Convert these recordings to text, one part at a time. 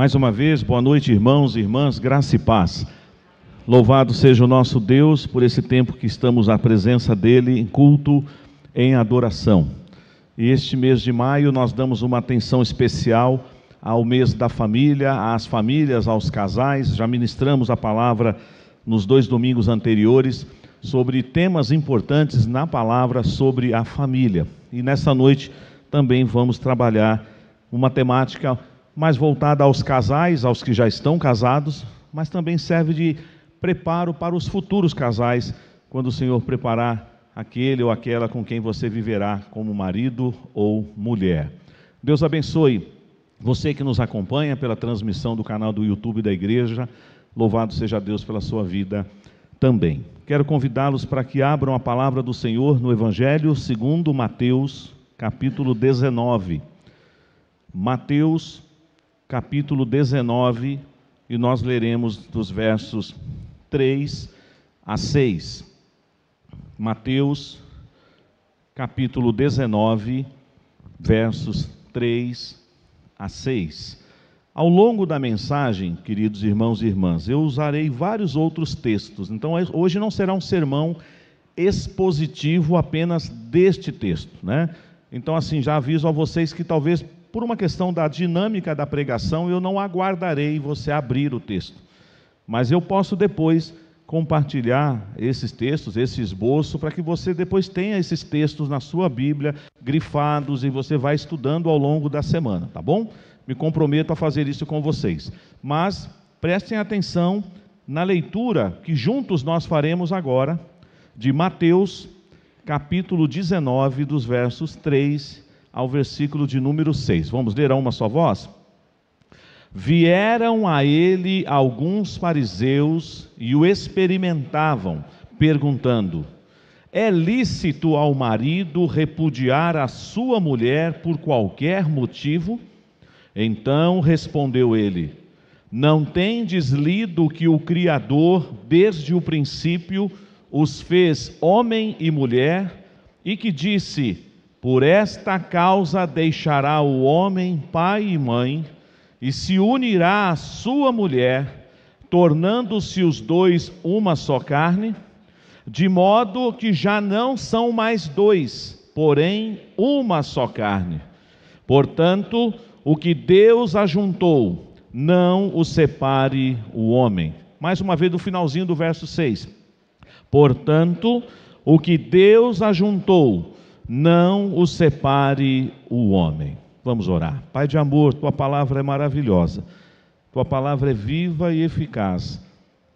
Mais uma vez, boa noite, irmãos e irmãs, graça e paz. Louvado seja o nosso Deus por esse tempo que estamos à presença dEle em culto, em adoração. E este mês de maio nós damos uma atenção especial ao mês da família, às famílias, aos casais. Já ministramos a palavra nos 2 domingos anteriores sobre temas importantes na palavra sobre a família. E nessa noite também vamos trabalhar uma temática mais voltada aos casais, aos que já estão casados, mas também serve de preparo para os futuros casais, quando o Senhor preparar aquele ou aquela com quem você viverá como marido ou mulher. Deus abençoe você que nos acompanha pela transmissão do canal do YouTube da igreja. Louvado seja Deus pela sua vida também. Quero convidá-los para que abram a palavra do Senhor no Evangelho segundo Mateus, capítulo 19. Mateus, capítulo 19, e nós leremos dos versos 3 a 6. Mateus, capítulo 19, versos 3 a 6. Ao longo da mensagem, queridos irmãos e irmãs, eu usarei vários outros textos. Então, hoje não será um sermão expositivo apenas deste texto, né? Então, assim, já aviso a vocês que talvez, por uma questão da dinâmica da pregação, eu não aguardarei você abrir o texto. Mas eu posso depois compartilhar esses textos, esse esboço, para que você depois tenha esses textos na sua Bíblia, grifados, e você vai estudando ao longo da semana, tá bom? Me comprometo a fazer isso com vocês. Mas prestem atenção na leitura que juntos nós faremos agora, de Mateus, capítulo 19, dos versos 3 ao versículo de número 6. Vamos ler a uma só voz? Vieram a ele alguns fariseus e o experimentavam, perguntando: é lícito ao marido repudiar a sua mulher por qualquer motivo? Então respondeu ele: não tendes lido que o Criador, desde o princípio, os fez homem e mulher, e que disse: por esta causa deixará o homem pai e mãe, e se unirá à sua mulher, tornando-se os dois uma só carne, de modo que já não são mais dois, porém uma só carne. Portanto, o que Deus ajuntou, não o separe o homem. Mais uma vez, no finalzinho do verso 6. Portanto, o que Deus ajuntou, não o separe o homem. Vamos orar. Pai de amor, Tua palavra é maravilhosa. Tua palavra é viva e eficaz.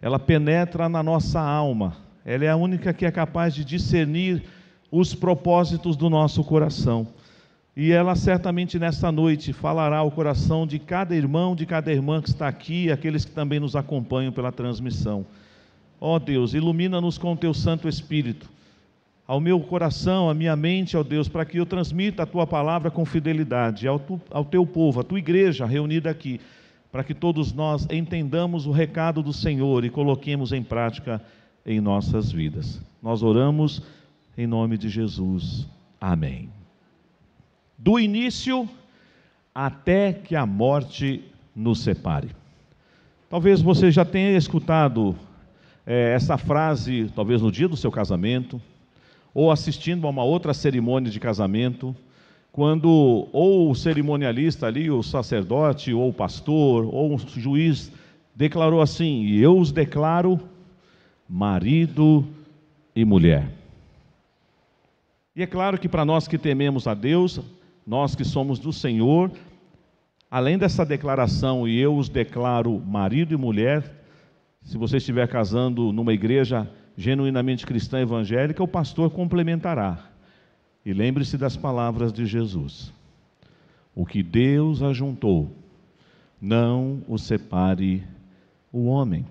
Ela penetra na nossa alma. Ela é a única que é capaz de discernir os propósitos do nosso coração. E ela certamente nesta noite falará ao coração de cada irmão, de cada irmã que está aqui, aqueles que também nos acompanham pela transmissão. Ó Deus, ilumina-nos com o Teu Santo Espírito, ao meu coração, à minha mente, ó Deus, para que eu transmita a Tua palavra com fidelidade ao Teu povo, à Tua igreja reunida aqui, para que todos nós entendamos o recado do Senhor e coloquemos em prática em nossas vidas. Nós oramos em nome de Jesus. Amém. Do início até que a morte nos separe. Talvez você já tenha escutado essa frase, talvez no dia do seu casamento, ou assistindo a uma outra cerimônia de casamento, quando ou o cerimonialista ali, o sacerdote, ou o pastor, ou o juiz, declarou assim: e eu os declaro marido e mulher. E é claro que para nós que tememos a Deus, nós que somos do Senhor, além dessa declaração, e eu os declaro marido e mulher, se você estiver casando numa igreja genuinamente cristã evangélica, o pastor complementará. E lembre-se das palavras de Jesus: o que Deus ajuntou, não o separe o homem.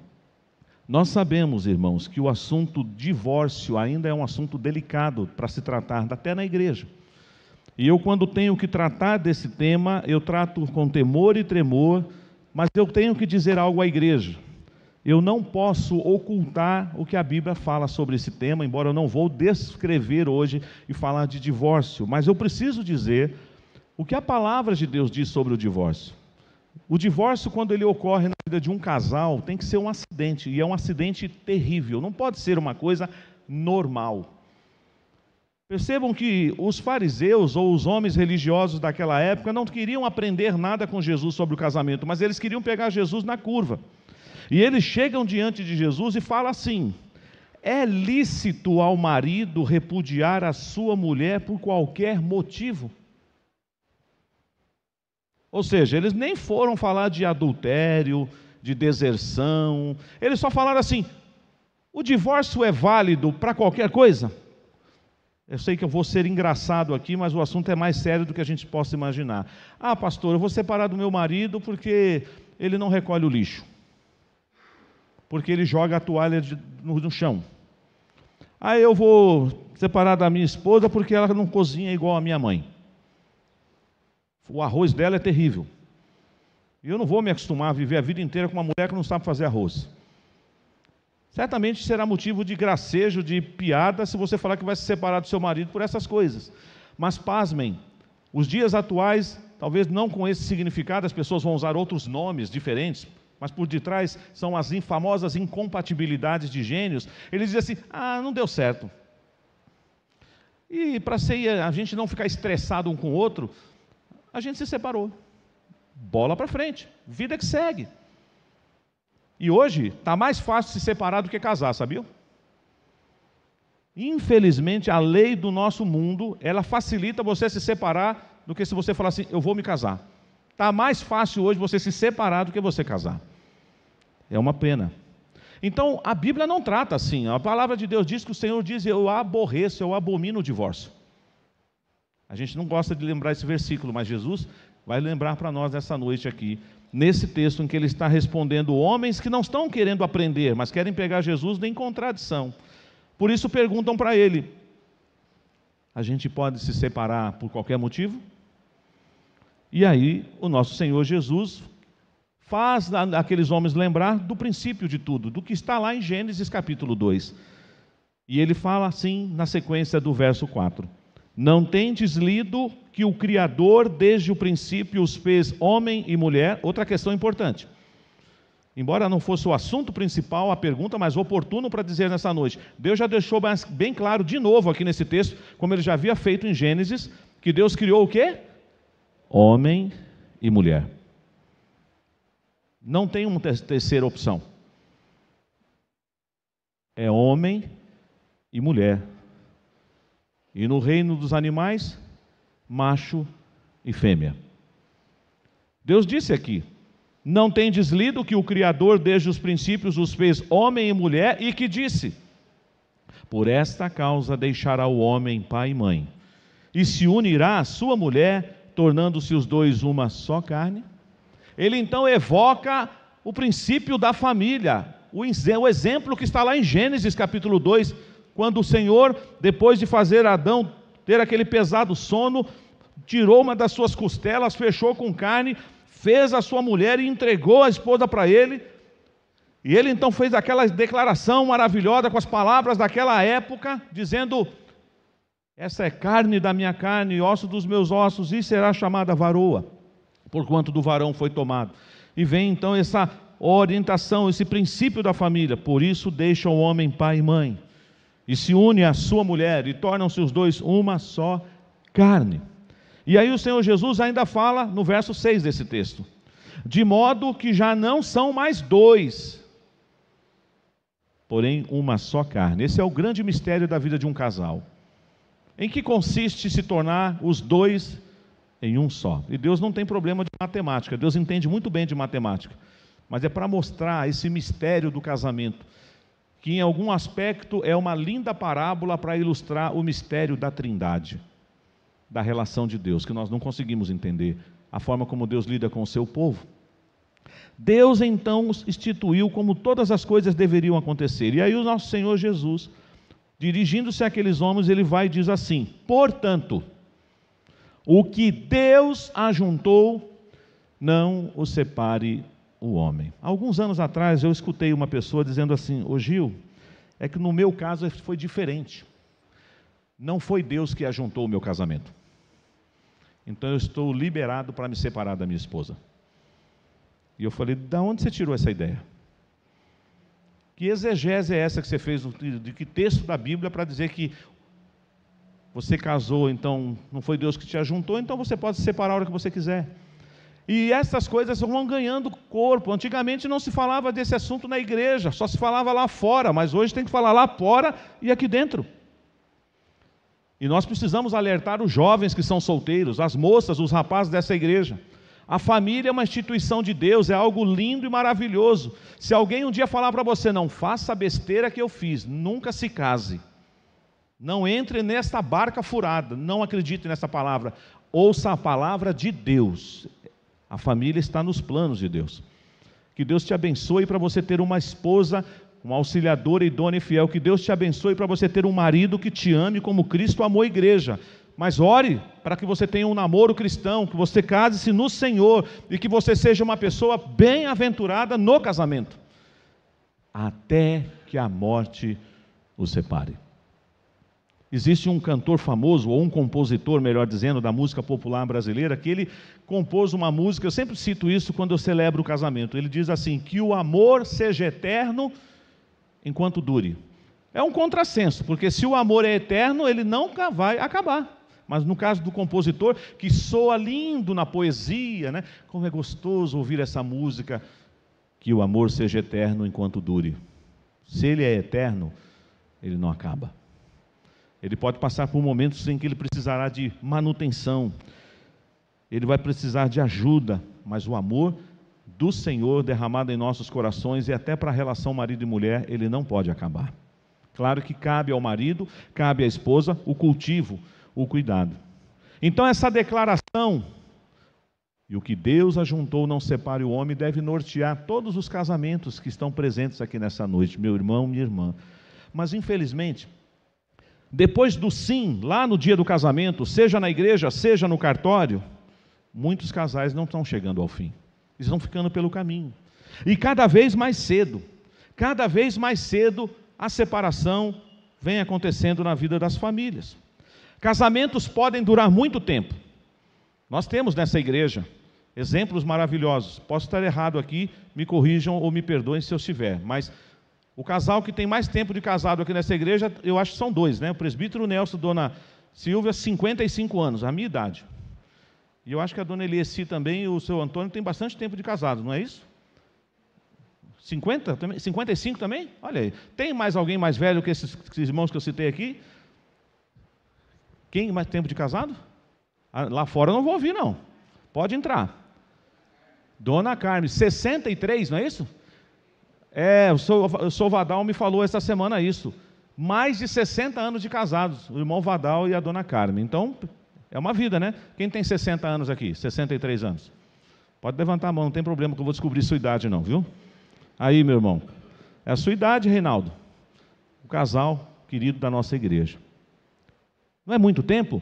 Nós sabemos, irmãos, que o assunto divórcio ainda é um assunto delicado para se tratar, até na igreja. E eu, quando tenho que tratar desse tema, eu trato com temor e tremor, mas eu tenho que dizer algo à igreja. Eu não posso ocultar o que a Bíblia fala sobre esse tema, embora eu não vou descrever hoje e falar de divórcio, mas eu preciso dizer o que a palavra de Deus diz sobre o divórcio. O divórcio, quando ele ocorre na vida de um casal, tem que ser um acidente, e é um acidente terrível, não pode ser uma coisa normal. Percebam que os fariseus ou os homens religiosos daquela época não queriam aprender nada com Jesus sobre o casamento, mas eles queriam pegar Jesus na curva. E eles chegam diante de Jesus e falam assim: é lícito ao marido repudiar a sua mulher por qualquer motivo? Ou seja, eles nem foram falar de adultério, de deserção, eles só falaram assim: o divórcio é válido para qualquer coisa? Eu sei que eu vou ser engraçado aqui, mas o assunto é mais sério do que a gente possa imaginar. Ah, pastor, eu vou separar do meu marido porque ele não recolhe o lixo, porque ele joga a toalha no chão. Aí eu vou separar da minha esposa porque ela não cozinha igual a minha mãe. O arroz dela é terrível. E eu não vou me acostumar a viver a vida inteira com uma mulher que não sabe fazer arroz. Certamente será motivo de gracejo, de piada, se você falar que vai se separar do seu marido por essas coisas. Mas pasmem, os dias atuais, talvez não com esse significado, as pessoas vão usar outros nomes diferentes, mas por detrás são as famosas incompatibilidades de gênios. Eles dizem assim: ah, não deu certo. E para a gente não ficar estressado um com o outro, a gente se separou. Bola para frente, vida que segue. E hoje está mais fácil se separar do que casar, sabia? Infelizmente, a lei do nosso mundo, ela facilita você se separar do que se você falar assim: eu vou me casar. Está mais fácil hoje você se separar do que você casar. É uma pena. Então, a Bíblia não trata assim. A palavra de Deus diz que o Senhor diz: eu aborreço, eu abomino o divórcio. A gente não gosta de lembrar esse versículo, mas Jesus vai lembrar para nós nessa noite aqui, nesse texto em que ele está respondendo homens que não estão querendo aprender, mas querem pegar Jesus em contradição. Por isso perguntam para ele: a gente pode se separar por qualquer motivo? E aí o nosso Senhor Jesus faz aqueles homens lembrar do princípio de tudo, do que está lá em Gênesis capítulo 2. E ele fala assim na sequência do verso 4: não tendes lido que o Criador desde o princípio os fez homem e mulher? Outra questão importante, embora não fosse o assunto principal, a pergunta mais oportuna para dizer nessa noite, Deus já deixou bem claro de novo aqui nesse texto, como ele já havia feito em Gênesis, que Deus criou o quê? Homem e mulher. Não tem uma terceira opção. É homem e mulher. E no reino dos animais, macho e fêmea. Deus disse aqui: não tendes lido que o Criador desde os princípios os fez homem e mulher, e que disse: por esta causa deixará o homem pai e mãe, e se unirá à sua mulher, tornando-se os dois uma só carne. Ele então evoca o princípio da família, o exemplo que está lá em Gênesis capítulo 2, quando o Senhor, depois de fazer Adão ter aquele pesado sono, tirou uma das suas costelas, fechou com carne, fez a sua mulher e entregou a esposa para ele. E ele então fez aquela declaração maravilhosa com as palavras daquela época, dizendo: essa é carne da minha carne e osso dos meus ossos, e será chamada varoa, porquanto do varão foi tomado. E vem então essa orientação, esse princípio da família: por isso deixa o homem pai e mãe, e se une à sua mulher, e tornam-se os dois uma só carne. E aí o Senhor Jesus ainda fala no verso 6 desse texto: de modo que já não são mais dois, porém uma só carne. Esse é o grande mistério da vida de um casal. Em que consiste se tornar os dois em um só? E Deus não tem problema de matemática, Deus entende muito bem de matemática, mas é para mostrar esse mistério do casamento, que em algum aspecto é uma linda parábola para ilustrar o mistério da Trindade, da relação de Deus, que nós não conseguimos entender, a forma como Deus lida com o seu povo. Deus então instituiu como todas as coisas deveriam acontecer. E aí o nosso Senhor Jesus, dirigindo-se àqueles homens, ele vai e diz assim: portanto, o que Deus ajuntou, não o separe o homem. Alguns anos atrás eu escutei uma pessoa dizendo assim: ô Gil, é que no meu caso foi diferente. Não foi Deus que ajuntou o meu casamento. Então eu estou liberado para me separar da minha esposa. E eu falei: de onde você tirou essa ideia? Que exegese é essa que você fez, de que texto da Bíblia para dizer que você casou, então não foi Deus que te ajuntou, então você pode se separar a hora que você quiser. E essas coisas vão ganhando corpo. Antigamente não se falava desse assunto na igreja, só se falava lá fora, mas hoje tem que falar lá fora e aqui dentro. E nós precisamos alertar os jovens que são solteiros, as moças, os rapazes dessa igreja. A família é uma instituição de Deus, é algo lindo e maravilhoso. Se alguém um dia falar para você: não faça a besteira que eu fiz, nunca se case, não entre nesta barca furada, não acredite nessa palavra, ouça a palavra de Deus. A família está nos planos de Deus. Que Deus te abençoe para você ter uma esposa, uma auxiliadora idônea e fiel. Que Deus te abençoe para você ter um marido que te ame como Cristo amou a igreja. Mas ore para que você tenha um namoro cristão, que você case-se no Senhor e que você seja uma pessoa bem-aventurada no casamento, até que a morte os separe. Existe um cantor famoso, ou um compositor, melhor dizendo, da música popular brasileira, que ele compôs uma música, eu sempre cito isso quando eu celebro o casamento. Ele diz assim: que o amor seja eterno enquanto dure. É um contrassenso, porque se o amor é eterno, ele nunca vai acabar. Mas no caso do compositor, que soa lindo na poesia, né? Como é gostoso ouvir essa música, que o amor seja eterno enquanto dure. Se ele é eterno, ele não acaba. Ele pode passar por momentos em que ele precisará de manutenção, ele vai precisar de ajuda, mas o amor do Senhor derramado em nossos corações e até para a relação marido e mulher, ele não pode acabar. Claro que cabe ao marido, cabe à esposa o cultivo, o cuidado. Então essa declaração, e o que Deus ajuntou não separe o homem, deve nortear todos os casamentos que estão presentes aqui nessa noite, meu irmão, minha irmã. Mas infelizmente, depois do sim, lá no dia do casamento, seja na igreja, seja no cartório, muitos casais não estão chegando ao fim. Eles estão ficando pelo caminho. E cada vez mais cedo, a separação vem acontecendo na vida das famílias. Casamentos podem durar muito tempo. Nós temos nessa igreja exemplos maravilhosos. Posso estar errado aqui, me corrijam ou me perdoem se eu estiver, mas o casal que tem mais tempo de casado aqui nessa igreja, eu acho que são dois, né? O presbítero Nelson e a dona Silvia, 55 anos, a minha idade. E eu acho que a dona Eliesi também e o seu Antônio tem bastante tempo de casado, não é isso? 50? 55 também? Olha aí. Tem mais alguém mais velho que esses irmãos que eu citei aqui? Quem mais tempo de casado? Lá fora eu não vou ouvir, não. Pode entrar. Dona Carmen, 63, não é isso? O senhor Vadal me falou essa semana isso. Mais de 60 anos de casados, o irmão Vadal e a dona Carmen. Então, é uma vida, né? Quem tem 60 anos aqui? 63 anos? Pode levantar a mão, não tem problema que eu vou descobrir sua idade não, viu? Aí, meu irmão. É a sua idade, Reinaldo. O casal querido da nossa igreja. Não é muito tempo?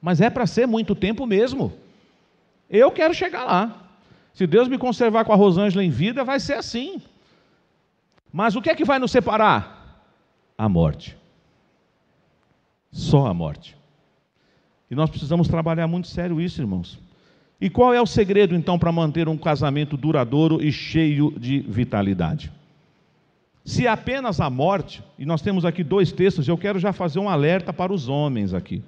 Mas é para ser muito tempo mesmo. Eu quero chegar lá. Se Deus me conservar com a Rosângela em vida, vai ser assim. Mas o que é que vai nos separar? A morte. Só a morte. E nós precisamos trabalhar muito sério isso, irmãos. E qual é o segredo, então, para manter um casamento duradouro e cheio de vitalidade? Se apenas a morte, e nós temos aqui dois textos, eu quero já fazer um alerta para os homens aqui.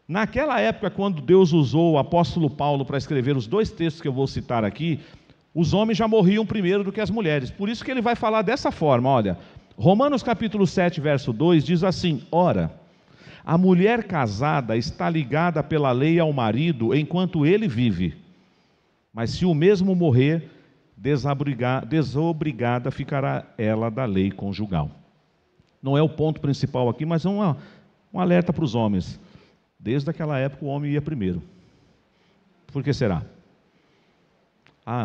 Naquela época, quando Deus usou o apóstolo Paulo para escrever os dois textos que eu vou citar aqui, os homens já morriam primeiro do que as mulheres. Por isso que ele vai falar dessa forma, olha. Romanos capítulo 7, verso 2, diz assim: ora, a mulher casada está ligada pela lei ao marido enquanto ele vive. Mas se o mesmo morrer, desobrigada ficará ela da lei conjugal. Não é o ponto principal aqui, mas é um alerta para os homens. Desde aquela época o homem ia primeiro. Por que será?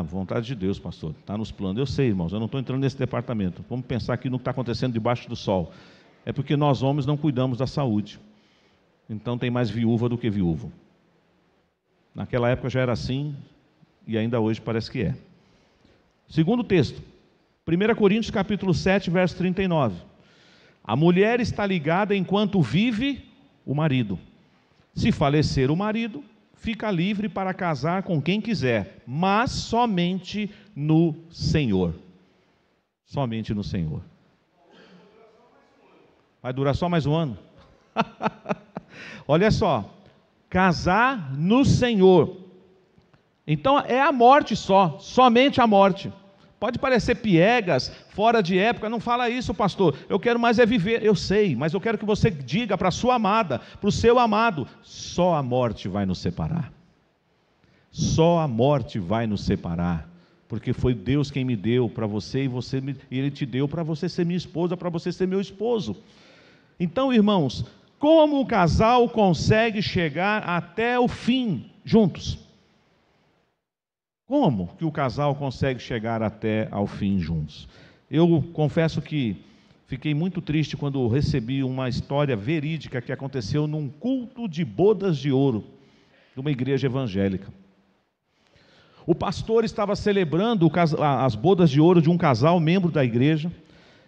Vontade de Deus, pastor, está nos planos. Eu sei, irmãos, eu não estou entrando nesse departamento. Vamos pensar aqui no que está acontecendo debaixo do sol. É porque nós homens não cuidamos da saúde. Então tem mais viúva do que viúvo. Naquela época já era assim, e ainda hoje parece que é. Segundo texto, 1 Coríntios capítulo 7, verso 39. A mulher está ligada enquanto vive o marido. Se falecer o marido, fica livre para casar com quem quiser, mas somente no Senhor. Somente no Senhor. Vai durar só mais um ano? Olha só, casar no Senhor. Então é a morte só, somente a morte. Pode parecer piegas, fora de época, não fala isso, pastor. Eu quero mais é viver. Eu sei, mas eu quero que você diga para a sua amada, para o seu amado: só a morte vai nos separar. Só a morte vai nos separar. Porque foi Deus quem me deu para você, e Ele te deu para você ser minha esposa, para você ser meu esposo. Então, irmãos, como o casal consegue chegar até o fim juntos? Como que o casal consegue chegar até ao fim juntos? Eu confesso que fiquei muito triste quando recebi uma história verídica que aconteceu num culto de bodas de ouro de uma igreja evangélica. O pastor estava celebrando as bodas de ouro de um casal, membro da igreja,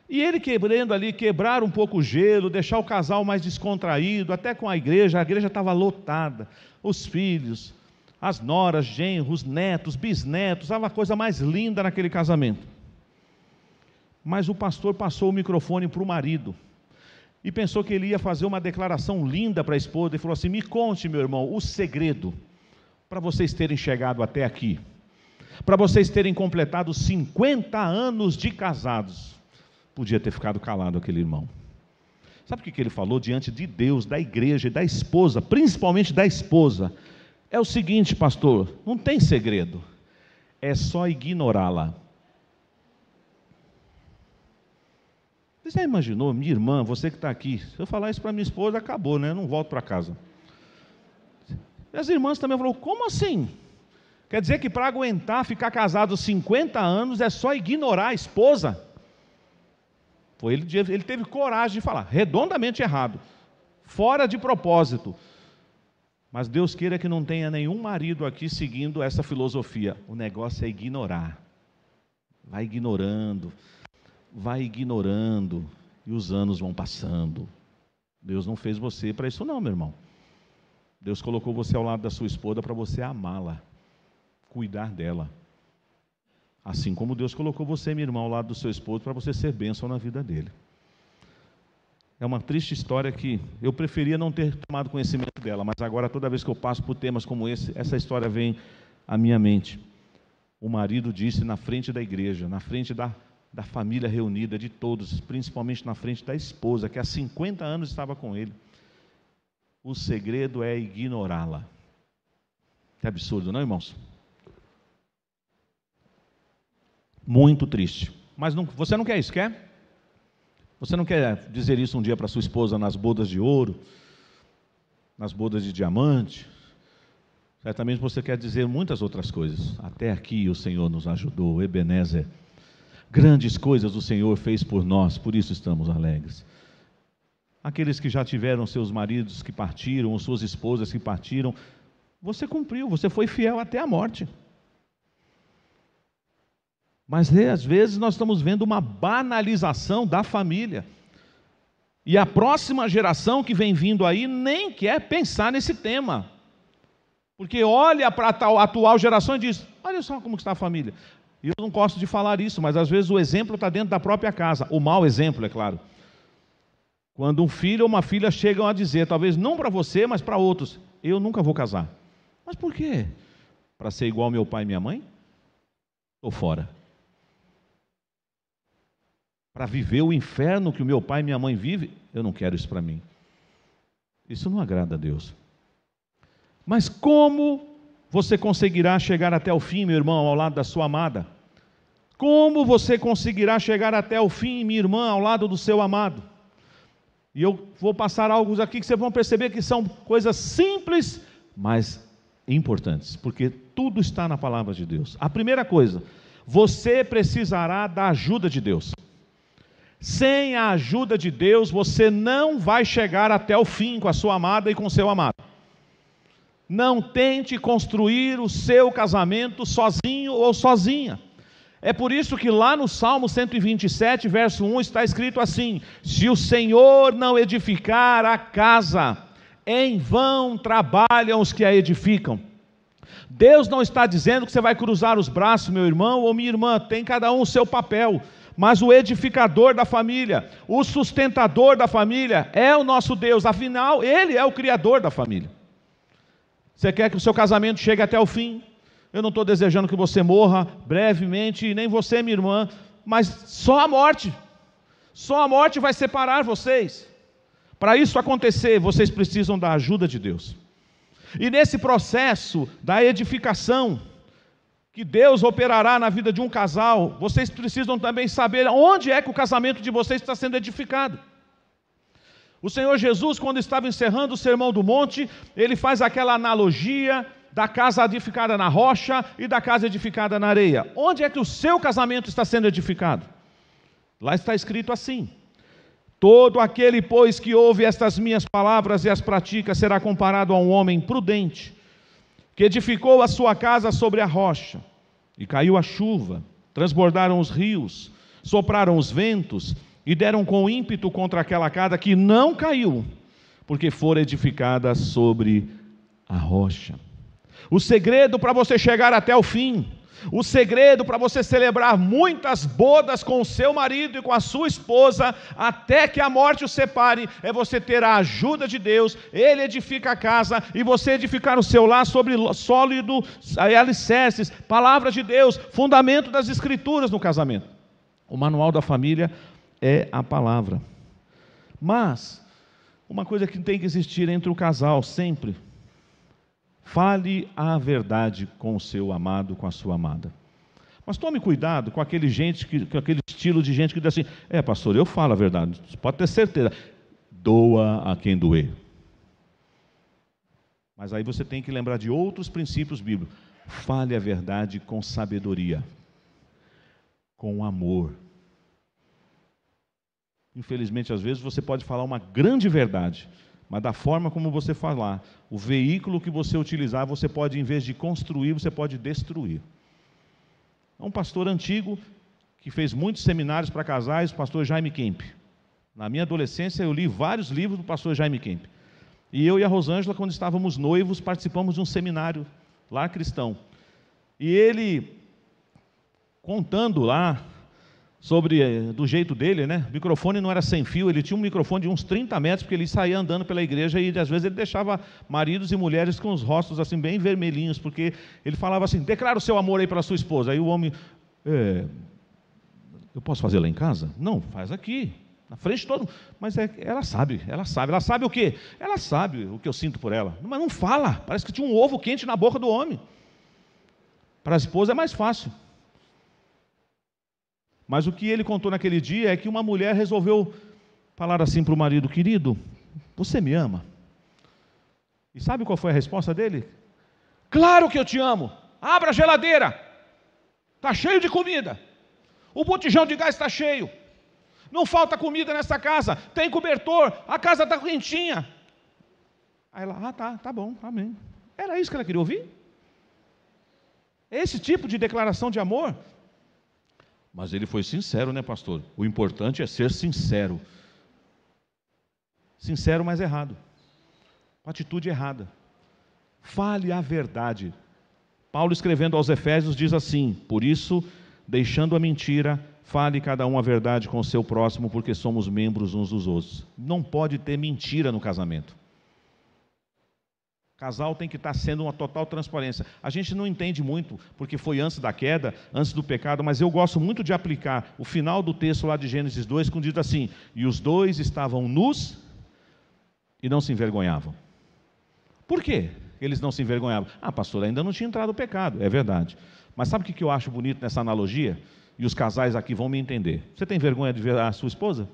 e ele quebrando ali, quebrar um pouco o gelo, deixar o casal mais descontraído, até com a igreja estava lotada, os filhos, as noras, genros, netos, bisnetos, estava a coisa mais linda naquele casamento. Mas o pastor passou o microfone para o marido, e pensou que ele ia fazer uma declaração linda para a esposa, e falou assim: me conte, meu irmão, o segredo para vocês terem chegado até aqui, para vocês terem completado 50 anos de casados. Podia ter ficado calado aquele irmão. Sabe o que ele falou diante de Deus, da igreja e da esposa, principalmente da esposa? É o seguinte, pastor, não tem segredo, é só ignorá-la. Você já imaginou, minha irmã, você que está aqui, se eu falar isso para minha esposa, acabou, né? Eu não volto para casa. E as irmãs também falaram: como assim? Quer dizer que para aguentar ficar casado 50 anos é só ignorar a esposa? Ele teve coragem de falar, redondamente errado, fora de propósito. Mas Deus queira que não tenha nenhum marido aqui seguindo essa filosofia. O negócio é ignorar. Vai ignorando, e os anos vão passando. Deus não fez você para isso não, meu irmão. Deus colocou você ao lado da sua esposa para você amá-la, cuidar dela. Assim como Deus colocou você, minha irmã, ao lado do seu esposo para você ser bênção na vida dele. É uma triste história que eu preferia não ter tomado conhecimento dela, mas agora toda vez que eu passo por temas como esse, essa história vem à minha mente. O marido disse na frente da igreja, na frente da família reunida, de todos, principalmente na frente da esposa, que há 50 anos estava com ele: o segredo é ignorá-la. Que absurdo, não, irmãos? Muito triste. Mas você não quer isso, quer? Você não quer dizer isso um dia para sua esposa nas bodas de ouro, nas bodas de diamante? Certamente você quer dizer muitas outras coisas. Até aqui o Senhor nos ajudou, Ebenezer. Grandes coisas o Senhor fez por nós, por isso estamos alegres. Aqueles que já tiveram seus maridos que partiram, ou suas esposas que partiram, você cumpriu, você foi fiel até a morte. Mas às vezes nós estamos vendo uma banalização da família. E a próxima geração que vem vindo aí nem quer pensar nesse tema. Porque olha para a atual geração e diz: olha só como está a família. E eu não gosto de falar isso, mas às vezes o exemplo está dentro da própria casa. O mau exemplo, é claro. Quando um filho ou uma filha chegam a dizer, talvez não para você, mas para outros: eu nunca vou casar. Mas por quê? Para ser igual meu pai e minha mãe? Estou fora. Para viver o inferno que o meu pai e minha mãe vivem? Eu não quero isso para mim. Isso não agrada a Deus. Mas como você conseguirá chegar até o fim, meu irmão, ao lado da sua amada? Como você conseguirá chegar até o fim, minha irmã, ao lado do seu amado? E eu vou passar algo aqui que vocês vão perceber que são coisas simples, mas importantes, porque tudo está na palavra de Deus. A primeira coisa: você precisará da ajuda de Deus. Sem a ajuda de Deus, você não vai chegar até o fim com a sua amada e com o seu amado. Não tente construir o seu casamento sozinho ou sozinha. É por isso que lá no Salmo 127, verso 1, está escrito assim: se o Senhor não edificar a casa, Em vão trabalham os que a edificam. Deus não está dizendo que você vai cruzar os braços, meu irmão ou minha irmã, tem cada um o seu papel, mas o edificador da família, o sustentador da família é o nosso Deus, afinal, Ele é o criador da família. Você quer que o seu casamento chegue até o fim? Eu não estou desejando que você morra brevemente, nem você, minha irmã, mas só a morte vai separar vocês. Para isso acontecer, vocês precisam da ajuda de Deus. E nesse processo da edificação, que Deus operará na vida de um casal, vocês precisam também saber onde é que o casamento de vocês está sendo edificado. O Senhor Jesus, quando estava encerrando o Sermão do Monte, Ele faz aquela analogia da casa edificada na rocha e da casa edificada na areia. Onde é que o seu casamento está sendo edificado? Lá está escrito assim: todo aquele, pois, que ouve estas minhas palavras e as pratica, será comparado a um homem prudente, que edificou a sua casa sobre a rocha, e caiu a chuva, transbordaram os rios, sopraram os ventos, e deram com ímpeto contra aquela casa, que não caiu, porque fora edificada sobre a rocha. O segredo para você chegar até o fim, o segredo para você celebrar muitas bodas com o seu marido e com a sua esposa, até que a morte os separe, é você ter a ajuda de Deus. Ele edifica a casa e você edificar o seu lar sobre sólido alicerces, palavras de Deus, fundamento das Escrituras no casamento. O manual da família é a palavra. Mas uma coisa que tem que existir entre o casal sempre: fale a verdade com o seu amado, com a sua amada. Mas tome cuidado com aquele estilo de gente que diz assim: pastor, eu falo a verdade. Você pode ter certeza. Doa a quem doer. Mas aí você tem que lembrar de outros princípios bíblicos. Fale a verdade com sabedoria, com amor. Infelizmente, às vezes, você pode falar uma grande verdade, mas da forma como você falar, o veículo que você utilizar, você pode, em vez de construir, você pode destruir. Um pastor antigo, que fez muitos seminários para casais, o pastor Jaime Kemp. Na minha adolescência, eu li vários livros do pastor Jaime Kemp. E eu e a Rosângela, quando estávamos noivos, participamos de um seminário lá cristão. E ele, contando lá, do jeito dele, né? O microfone não era sem fio, ele tinha um microfone de uns 30 metros, porque ele saía andando pela igreja e às vezes ele deixava maridos e mulheres com os rostos assim bem vermelhinhos, porque ele falava assim: declara o seu amor aí para a sua esposa. Aí o homem: eu posso fazer lá em casa? Não, faz aqui, na frente de todo mundo. Mas ela sabe o quê? Ela sabe o que eu sinto por ela, mas não fala, parece que tinha um ovo quente na boca do homem. Para a esposa é mais fácil. Mas o que ele contou naquele dia é que uma mulher resolveu falar assim para o marido: querido, você me ama? E sabe qual foi a resposta dele? Claro que eu te amo, abra a geladeira, está cheio de comida, o botijão de gás está cheio, não falta comida nessa casa, tem cobertor, a casa está quentinha. Aí ela: tá bom, amém. Era isso que ela queria ouvir? Esse tipo de declaração de amor? Mas ele foi sincero, né, pastor? O importante é ser sincero. Sincero, mas errado. Com atitude errada. Fale a verdade. Paulo, escrevendo aos Efésios, diz assim: por isso, deixando a mentira, fale cada um a verdade com o seu próximo, porque somos membros uns dos outros. Não pode ter mentira no casamento. Casal tem que estar sendo uma total transparência. A gente não entende muito, porque foi antes da queda, antes do pecado, mas eu gosto muito de aplicar o final do texto lá de Gênesis 2, quando diz assim: e os dois estavam nus e não se envergonhavam. Por quê eles não se envergonhavam? Pastor, ainda não tinha entrado o pecado. É verdade. Mas sabe o que eu acho bonito nessa analogia? E os casais aqui vão me entender. Você tem vergonha de ver a sua esposa?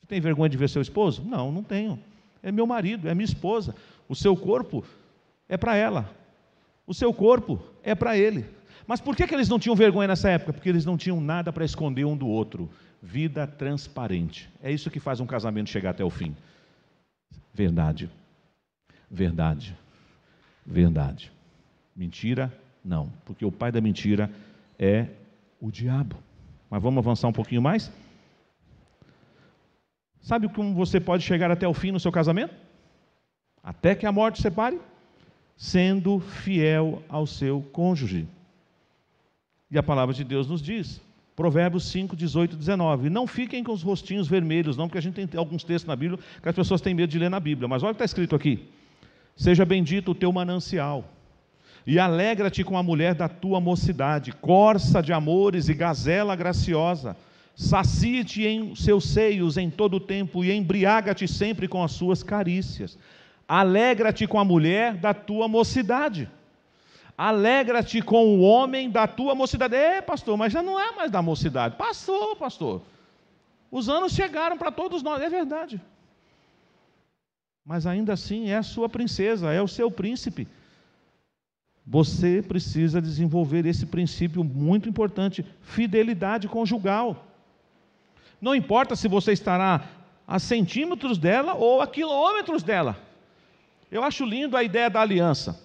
Você tem vergonha de ver seu esposo? Não, não tenho. É meu marido, é minha esposa. O seu corpo é para ela. O seu corpo é para ele. Mas por que eles não tinham vergonha nessa época? Porque eles não tinham nada para esconder um do outro. Vida transparente. É isso que faz um casamento chegar até o fim. Verdade. Verdade. Verdade. Mentira, não. Porque o pai da mentira é o diabo. Mas vamos avançar um pouquinho mais? Sabe como você pode chegar até o fim no seu casamento? até que a morte separe, sendo fiel ao seu cônjuge. E a palavra de Deus nos diz, Provérbios 5, 18 e 19, não fiquem com os rostinhos vermelhos, não, porque a gente tem alguns textos na Bíblia que as pessoas têm medo de ler na Bíblia, mas olha o que está escrito aqui, seja bendito o teu manancial, e alegra-te com a mulher da tua mocidade, corça de amores e gazela graciosa, sacie-te em seus seios em todo o tempo, e embriaga-te sempre com as suas carícias, alegra-te com a mulher da tua mocidade, alegra-te com o homem da tua mocidade. Pastor, mas já não é mais da mocidade. Passou, pastor. Os anos chegaram para todos nós, é verdade. Mas ainda assim é a sua princesa, é o seu príncipe. Você precisa desenvolver esse princípio muito importante, fidelidade conjugal. Não importa se você estará a centímetros dela ou a quilômetros dela. Eu acho lindo a ideia da aliança.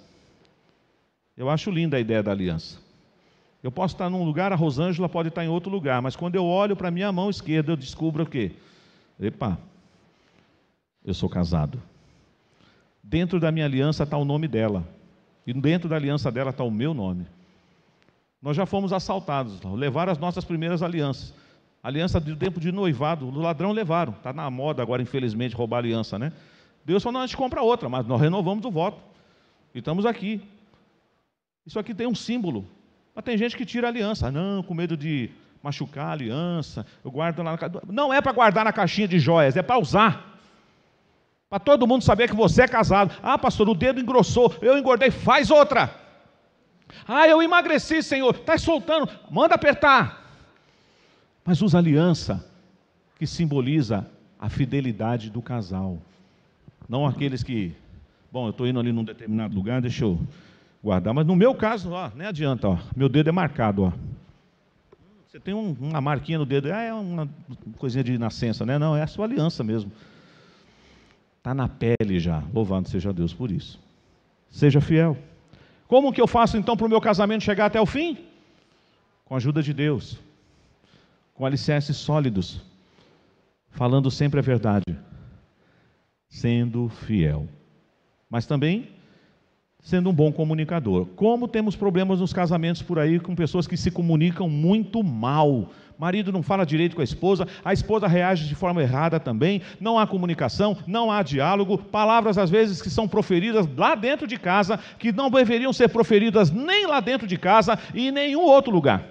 Eu acho linda a ideia da aliança. Eu posso estar num lugar, a Rosângela pode estar em outro lugar, mas quando eu olho para a minha mão esquerda, eu descubro o quê? Epa, eu sou casado. Dentro da minha aliança está o nome dela. E dentro da aliança dela está o meu nome. Nós já fomos assaltados, levaram as nossas primeiras alianças. Aliança do tempo de noivado, do ladrão levaram. Está na moda agora, infelizmente, roubar aliança, né? Deus falou, não, a gente compra outra, mas nós renovamos o voto. E estamos aqui. Isso aqui tem um símbolo. Mas tem gente que tira a aliança. Não, com medo de machucar a aliança. Eu guardo lá na caixinha. Não é para guardar na caixinha de joias, é para usar. Para todo mundo saber que você é casado. Ah, pastor, o dedo engrossou, eu engordei, faz outra. Ah, eu emagreci, Senhor, está soltando, manda apertar. Mas usa aliança, que simboliza a fidelidade do casal. Não aqueles que, bom, eu estou indo ali num determinado lugar, deixa eu guardar. Mas no meu caso, ó, nem adianta, ó, meu dedo é marcado. Ó. Você tem uma marquinha no dedo, é uma coisinha de nascença, né? Não, é a sua aliança mesmo. Está na pele já, louvado seja Deus por isso. Seja fiel. Como que eu faço então para o meu casamento chegar até o fim? Com a ajuda de Deus, com alicerces sólidos, falando sempre a verdade, sendo fiel, mas também sendo um bom comunicador. Como temos problemas nos casamentos por aí com pessoas que se comunicam muito mal. Marido não fala direito com a esposa reage de forma errada também, não há comunicação, não há diálogo, palavras às vezes que são proferidas lá dentro de casa, que não deveriam ser proferidas nem lá dentro de casa e em nenhum outro lugar.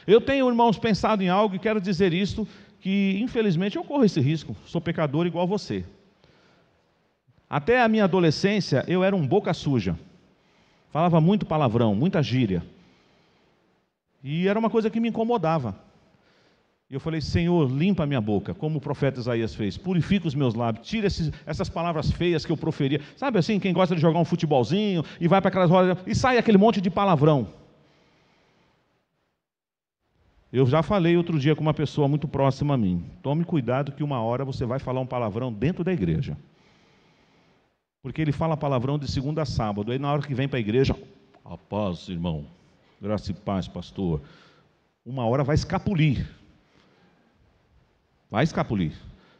Eu tenho, irmãos, pensado em algo e quero dizer isto, que infelizmente eu corro esse risco, sou pecador igual você. Até a minha adolescência, eu era um boca suja. Falava muito palavrão, muita gíria. E era uma coisa que me incomodava. E eu falei, Senhor, limpa a minha boca, como o profeta Isaías fez. Purifica os meus lábios, tira essas palavras feias que eu proferia. Sabe assim, quem gosta de jogar um futebolzinho e vai para aquelas rodas e sai aquele monte de palavrão. Eu já falei outro dia com uma pessoa muito próxima a mim. Tome cuidado que uma hora você vai falar um palavrão dentro da igreja. Porque ele fala palavrão de segunda a sábado. Aí na hora que vem para a igreja, a paz, irmão, graça e paz, pastor. Uma hora vai escapulir. Vai escapulir.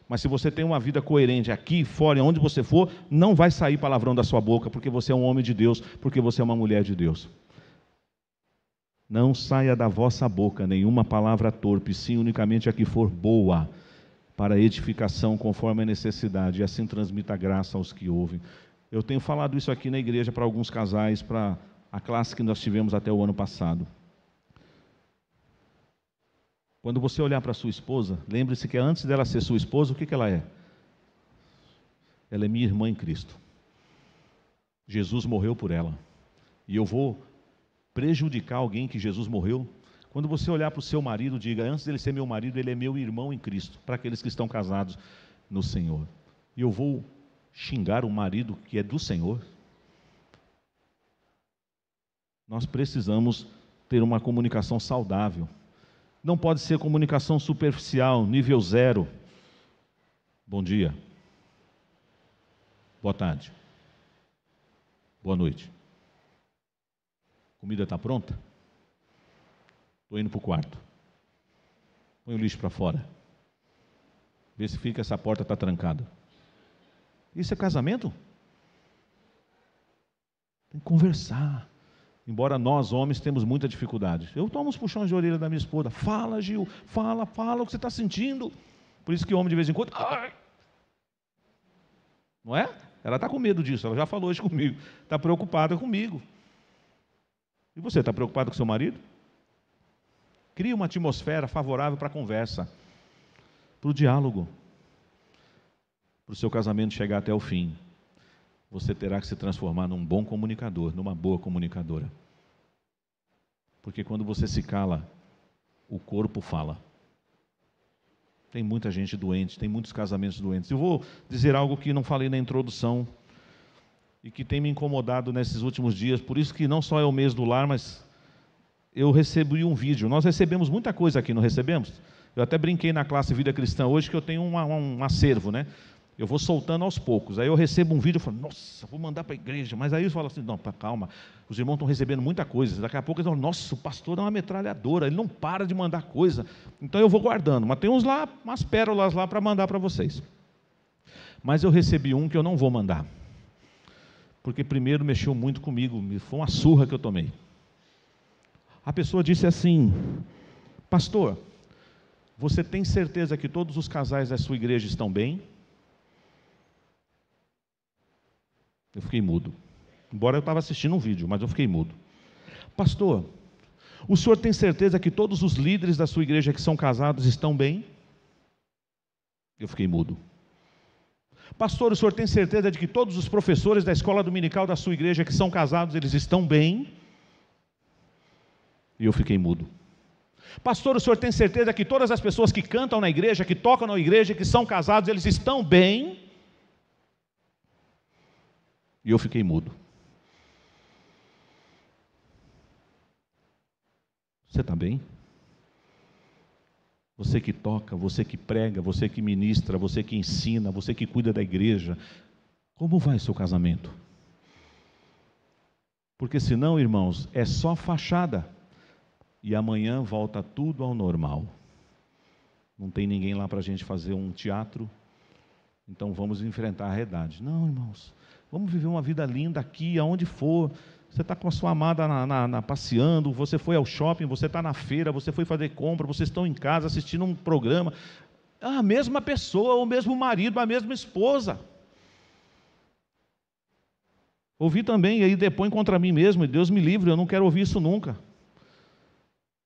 Mas se você tem uma vida coerente aqui, fora, onde você for, não vai sair palavrão da sua boca, porque você é um homem de Deus, porque você é uma mulher de Deus. Não saia da vossa boca nenhuma palavra torpe, sim unicamente a que for boa, para edificação conforme a necessidade, e assim transmita graça aos que ouvem. Eu tenho falado isso aqui na igreja para alguns casais, para a classe que nós tivemos até o ano passado. Quando você olhar para a sua esposa, lembre-se que antes dela ser sua esposa, o que ela é? Ela é minha irmã em Cristo. Jesus morreu por ela. E eu vou prejudicar alguém que Jesus morreu? Quando você olhar para o seu marido, diga, antes dele ser meu marido, ele é meu irmão em Cristo, para aqueles que estão casados no Senhor. E eu vou xingar o marido que é do Senhor? Nós precisamos ter uma comunicação saudável. Não pode ser comunicação superficial, nível 0. Bom dia. Boa tarde. Boa noite. Comida está pronta? Estou indo para o quarto. Põe o lixo para fora. Vê se fica, essa porta está trancada. Isso é casamento? Tem que conversar. Embora nós, homens, temos muita dificuldade. Eu tomo uns puxões de orelha da minha esposa. Fala, Gil, fala o que você está sentindo. Por isso que o homem de vez em quando... Ai! Não é? Ela está com medo disso, ela já falou hoje comigo. Está preocupada comigo. E você, está preocupado com seu marido? Cria uma atmosfera favorável para a conversa, para o diálogo, para o seu casamento chegar até o fim. Você terá que se transformar num bom comunicador, numa boa comunicadora. Porque quando você se cala, o corpo fala. Tem muita gente doente, tem muitos casamentos doentes. Eu vou dizer algo que não falei na introdução e que tem me incomodado nesses últimos dias. Por isso que não só é o mês do lar, mas eu recebi um vídeo. Nós recebemos muita coisa aqui, não recebemos? Eu até brinquei na classe Vida Cristã hoje que eu tenho um acervo, né? Eu vou soltando aos poucos. Aí eu recebo um vídeo e falo, nossa, vou mandar para a igreja. Mas aí eu falo assim, não, calma, os irmãos estão recebendo muita coisa. Daqui a pouco eles falam, nossa, o pastor é uma metralhadora, ele não para de mandar coisa. Então eu vou guardando. Mas tem uns lá, umas pérolas lá para mandar para vocês. Mas eu recebi um que eu não vou mandar. Porque primeiro mexeu muito comigo, foi uma surra que eu tomei. A pessoa disse assim, pastor, você tem certeza que todos os casais da sua igreja estão bem? Eu fiquei mudo. Embora eu estava assistindo um vídeo, mas eu fiquei mudo. Pastor, o senhor tem certeza que todos os líderes da sua igreja que são casados estão bem? Eu fiquei mudo. Pastor, o senhor tem certeza de que todos os professores da escola dominical da sua igreja que são casados, eles estão bem? E eu fiquei mudo. Pastor, o senhor tem certeza que todas as pessoas que cantam na igreja, que tocam na igreja, que são casados, eles estão bem? E eu fiquei mudo. Você está bem? Você que toca, você que prega, você que ministra, você que ensina, você que cuida da igreja, como vai seu casamento? Porque senão, irmãos, é só fachada. E amanhã volta tudo ao normal. Não tem ninguém lá para a gente fazer um teatro. Então vamos enfrentar a realidade. Não, irmãos, vamos viver uma vida linda aqui, aonde for. Você está com a sua amada passeando, você foi ao shopping, você está na feira, você foi fazer compra, vocês estão em casa assistindo um programa. A mesma pessoa, o mesmo marido, a mesma esposa. Ouvi também, e aí depõe contra mim mesmo, e Deus me livre, eu não quero ouvir isso nunca.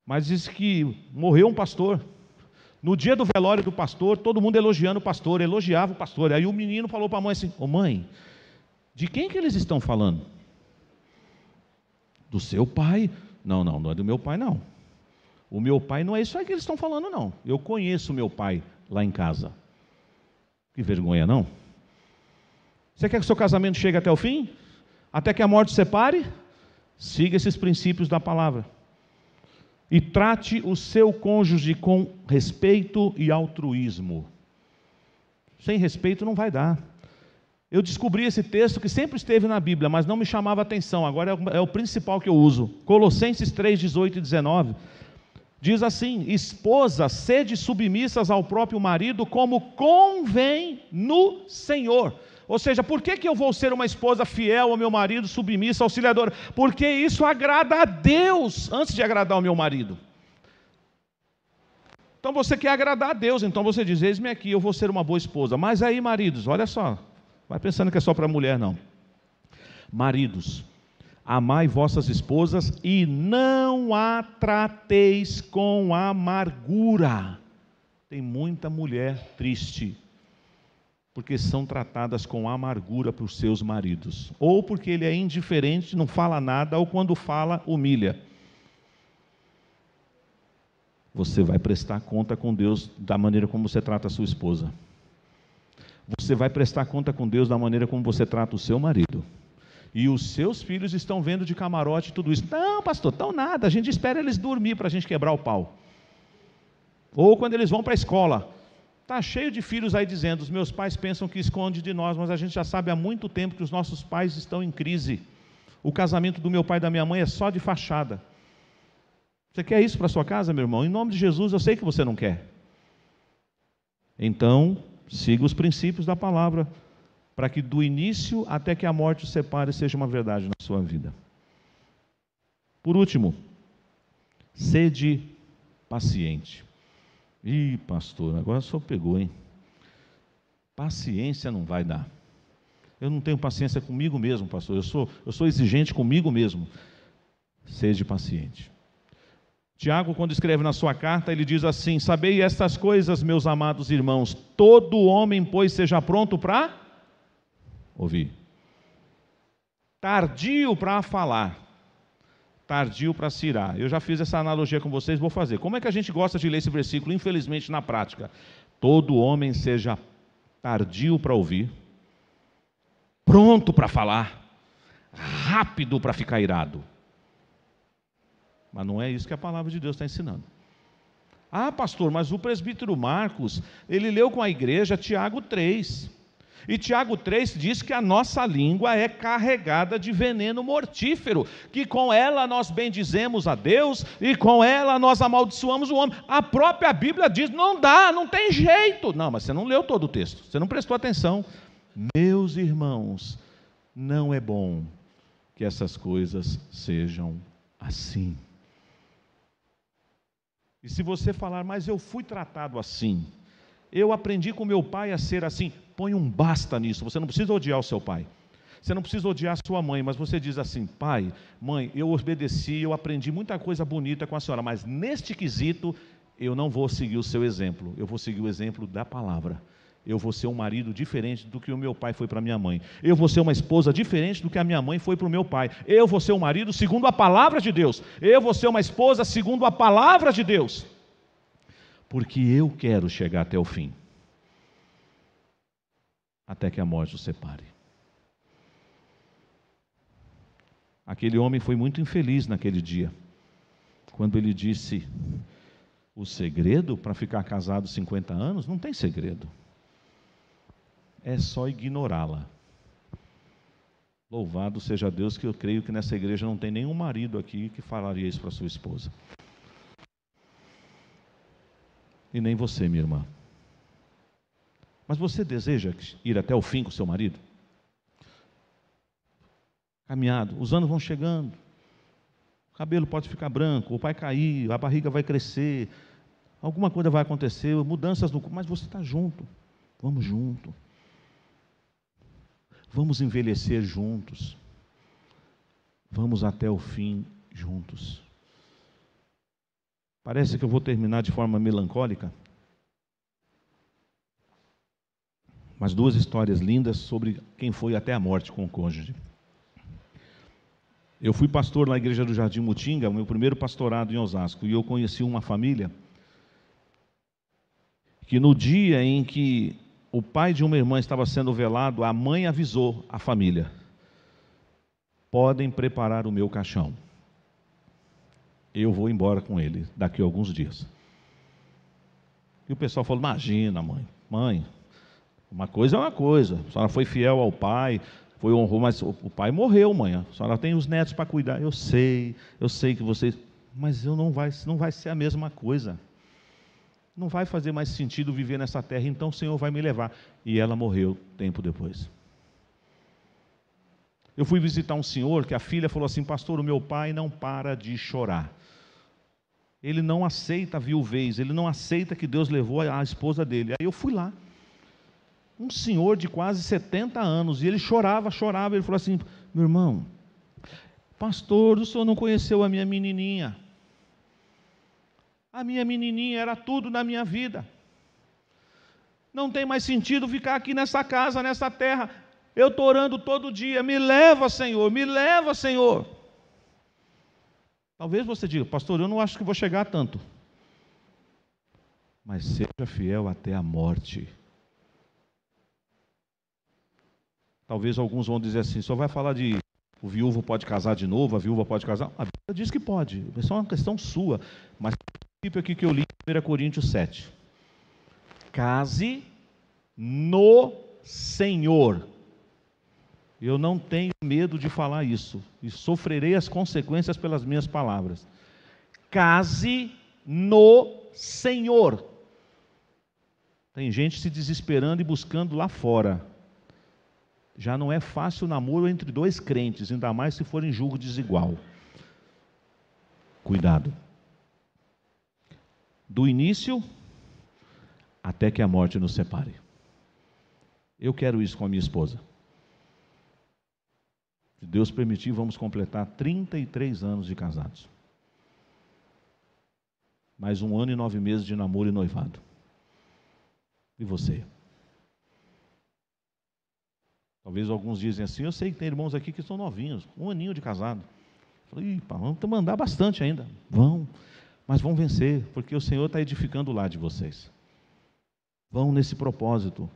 Mas disse que morreu um pastor. No dia do velório do pastor, todo mundo elogiando o pastor, elogiava o pastor. Aí o menino falou para a mãe assim, ô mãe, de quem que eles estão falando? Do seu pai? Não, não é do meu pai não. O meu pai não é isso aí que eles estão falando não. Eu conheço o meu pai lá em casa. Que vergonha não? Você quer que o seu casamento chegue até o fim? Até que a morte separe? Siga esses princípios da palavra. E trate o seu cônjuge com respeito e altruísmo. Sem respeito não vai dar. Eu descobri esse texto que sempre esteve na Bíblia, mas não me chamava atenção, agora é o principal que eu uso. Colossenses 3, 18 e 19. Diz assim, esposas, sede submissas ao próprio marido, como convém no Senhor. Ou seja, por que eu vou ser uma esposa fiel ao meu marido, submissa, auxiliadora? Porque isso agrada a Deus, antes de agradar ao meu marido. Então você quer agradar a Deus, então você diz, eis-me aqui, eu vou ser uma boa esposa. Mas aí, maridos, olha só, vai pensando que é só para mulher, não. Maridos, amai vossas esposas e não a trateis com amargura. Tem muita mulher triste, porque são tratadas com amargura por seus maridos, ou porque ele é indiferente, não fala nada, ou quando fala, humilha. Você vai prestar conta com Deus da maneira como você trata a sua esposa. Você vai prestar conta com Deus da maneira como você trata o seu marido. E os seus filhos estão vendo de camarote tudo isso. Não, pastor, tão nada, a gente espera eles dormir para a gente quebrar o pau. Ou quando eles vão para a escola. Está cheio de filhos aí dizendo, os meus pais pensam que esconde de nós, mas a gente já sabe há muito tempo que os nossos pais estão em crise. O casamento do meu pai e da minha mãe é só de fachada. Você quer isso para sua casa, meu irmão? Em nome de Jesus, eu sei que você não quer. Então, siga os princípios da palavra. para que do início até que a morte os separe seja uma verdade na sua vida. Por último, sede paciente. Ih, pastor, agora só pegou, hein? Paciência não vai dar. Eu não tenho paciência comigo mesmo, pastor. Eu sou exigente comigo mesmo. Sede paciente. Tiago, quando escreve na sua carta, ele diz assim: sabei estas coisas, meus amados irmãos, todo homem, pois, seja pronto para ouvir, tardio para falar, tardio para se irar. Eu já fiz essa analogia com vocês, vou fazer. Como é que a gente gosta de ler esse versículo, infelizmente, na prática? Todo homem seja tardio para ouvir, pronto para falar, rápido para ficar irado. Mas não é isso que a palavra de Deus está ensinando. Ah, pastor, mas o presbítero Marcos, ele leu com a igreja Tiago 3. E Tiago 3 diz que a nossa língua é carregada de veneno mortífero, que com ela nós bendizemos a Deus e com ela nós amaldiçoamos o homem. A própria Bíblia diz, não dá, não tem jeito. Não, mas você não leu todo o texto, você não prestou atenção. Meus irmãos, não é bom que essas coisas sejam assim. E se você falar, mas eu fui tratado assim, eu aprendi com meu pai a ser assim, põe um basta nisso. Você não precisa odiar o seu pai, você não precisa odiar a sua mãe, mas você diz assim: pai, mãe, eu obedeci, eu aprendi muita coisa bonita com a senhora, mas neste quesito eu não vou seguir o seu exemplo, eu vou seguir o exemplo da palavra. Eu vou ser um marido diferente do que o meu pai foi para minha mãe. Eu vou ser uma esposa diferente do que a minha mãe foi para o meu pai. Eu vou ser um marido segundo a palavra de Deus. Eu vou ser uma esposa segundo a palavra de Deus. Porque eu quero chegar até o fim. Até que a morte os separe. Aquele homem foi muito infeliz naquele dia. Quando ele disse, o segredo para ficar casado 50 anos, não tem segredo. É só ignorá-la. Louvado seja Deus, que eu creio que nessa igreja não tem nenhum marido aqui que falaria isso para sua esposa. E nem você, minha irmã. Mas você deseja ir até o fim com seu marido? Caminhado, os anos vão chegando, o cabelo pode ficar branco, ou vai cair, a barriga vai crescer, alguma coisa vai acontecer, mudanças no corpo, mas você está junto. Vamos junto. Vamos envelhecer juntos. Vamos até o fim juntos. Parece que eu vou terminar de forma melancólica, mas duas histórias lindas sobre quem foi até a morte com o cônjuge. Eu fui pastor na igreja do Jardim Mutinga, meu primeiro pastorado em Osasco, e eu conheci uma família que no dia em que o pai de uma irmã estava sendo velado, a mãe avisou a família: podem preparar o meu caixão, eu vou embora com ele daqui a alguns dias. E o pessoal falou: imagina, mãe, uma coisa é uma coisa, a senhora foi fiel ao pai, foi honroso, mas o pai morreu, mãe, a senhora tem os netos para cuidar. Eu sei que vocês, mas não vai ser a mesma coisa. Não vai fazer mais sentido viver nessa terra, então o Senhor vai me levar. E ela morreu tempo depois. Eu fui visitar um senhor que a filha falou assim: pastor, o meu pai não para de chorar. Ele não aceita a viuvez, ele não aceita que Deus levou a esposa dele. Aí eu fui lá. Um senhor de quase 70 anos, e ele chorava, ele falou assim: meu irmão, pastor, o senhor não conheceu a minha menininha. A minha menininha era tudo na minha vida. Não tem mais sentido ficar aqui nessa casa, nessa terra. Eu estou orando todo dia, me leva, Senhor, me leva, Senhor. Talvez você diga: pastor, eu não acho que vou chegar a tanto. Mas seja fiel até a morte. Talvez alguns vão dizer assim: só vai falar de o viúvo pode casar de novo, a viúva pode casar. A Bíblia diz que pode, isso é uma questão sua. Mas o princípio aqui que eu li em 1 Coríntios 7. Case no Senhor. Eu não tenho medo de falar isso, e sofrerei as consequências pelas minhas palavras. Case no Senhor. Tem gente se desesperando e buscando lá fora. Já não é fácil o namoro entre dois crentes, ainda mais se for em julgo desigual. Cuidado. Do início até que a morte nos separe. Eu quero isso com a minha esposa. Se Deus permitir, vamos completar 33 anos de casados. Mais 1 ano e 9 meses de namoro e noivado. E você? Talvez alguns dizem assim, eu sei que tem irmãos aqui que são novinhos, 1 aninho de casado. Falei, vamos mandar bastante ainda. Vão, mas vão vencer, porque o Senhor está edificando o lar de vocês. Vão nesse propósito.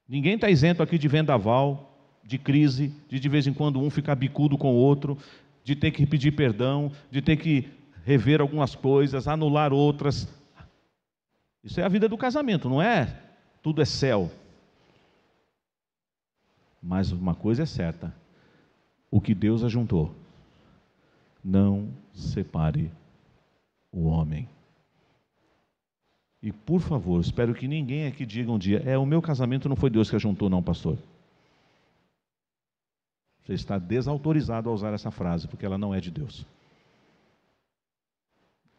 Ninguém está isento aqui de vendaval, de crise, de vez em quando um ficar bicudo com o outro, de ter que pedir perdão, de ter que rever algumas coisas, anular outras. Isso é a vida do casamento, não é? Tudo é céu. Mas uma coisa é certa: o que Deus ajuntou, não separe o homem. E por favor, espero que ninguém aqui diga um dia, o meu casamento não foi Deus que ajuntou não, pastor. Você está desautorizado a usar essa frase, porque ela não é de Deus.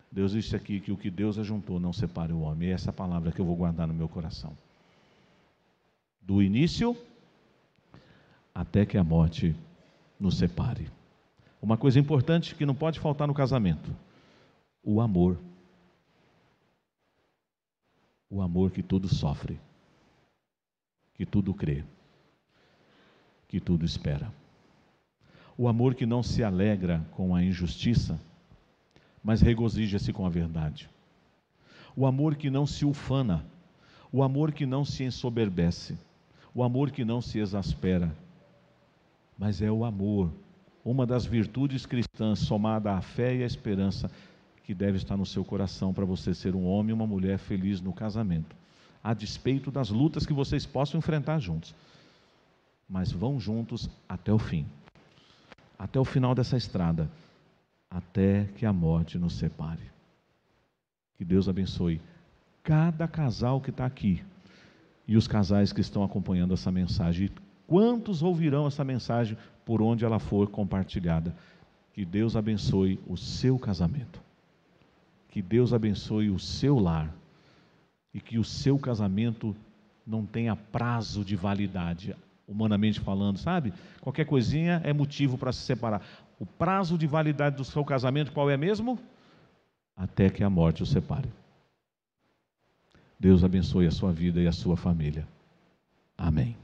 Deus disse aqui que o que Deus ajuntou não separe o homem. E é essa palavra que eu vou guardar no meu coração. Do início até que a morte nos separe. Uma coisa importante que não pode faltar no casamento: o amor. O amor que tudo sofre, que tudo crê, que tudo espera. O amor que não se alegra com a injustiça, mas regozija-se com a verdade. O amor que não se ufana, o amor que não se ensoberbece, o amor que não se exaspera, mas é o amor, uma das virtudes cristãs somada à fé e à esperança, que deve estar no seu coração para você ser um homem e uma mulher feliz no casamento, a despeito das lutas que vocês possam enfrentar juntos. Mas vão juntos até o fim, até o final dessa estrada, até que a morte nos separe. Que Deus abençoe cada casal que está aqui e os casais que estão acompanhando essa mensagem. E quantos ouvirão essa mensagem por onde ela for compartilhada? Que Deus abençoe o seu casamento. Que Deus abençoe o seu lar e que o seu casamento não tenha prazo de validade, humanamente falando, sabe? Qualquer coisinha é motivo para se separar. O prazo de validade do seu casamento qual é mesmo? Até que a morte o separe. Deus abençoe a sua vida e a sua família. Amém.